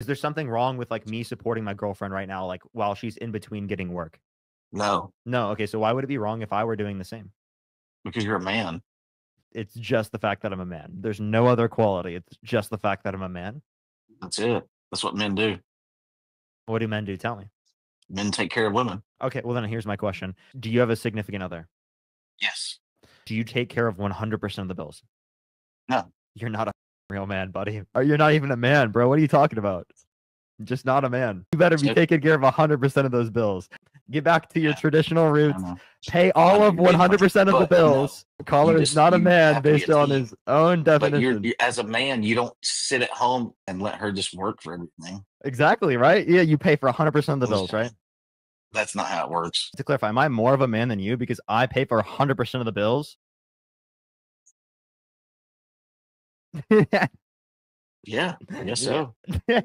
Is there something wrong with like me supporting my girlfriend right now, like while she's in between getting work? No, No. Okay. So why would it be wrong if I were doing the same? because you're a man. It's just the fact that I'm a man. There's no other quality. It's just the fact that I'm a man. That's it. That's what men do. What do men do? Tell me. Men take care of women. Okay. Well, then here's my question. Do you have a significant other? Yes. Do you take care of 100% of the bills? No. You're not a real man, buddy. Or you're not even a man, bro. What are you talking about? Just not a man. You better be So, taking care of 100% of those bills. Get back to your yeah, traditional I roots. know. Pay I all know of you're being funny, 100% of the but bills. no, Caller is not a you man have to be a based on team. his own But definition. as a man, you don't sit at home and let her just work for everything. Exactly, right? Yeah, you pay for 100% of the bills, right? That's not how it works. To clarify, am I more of a man than you because I pay for 100% of the bills? Yeah, I guess Yeah. so.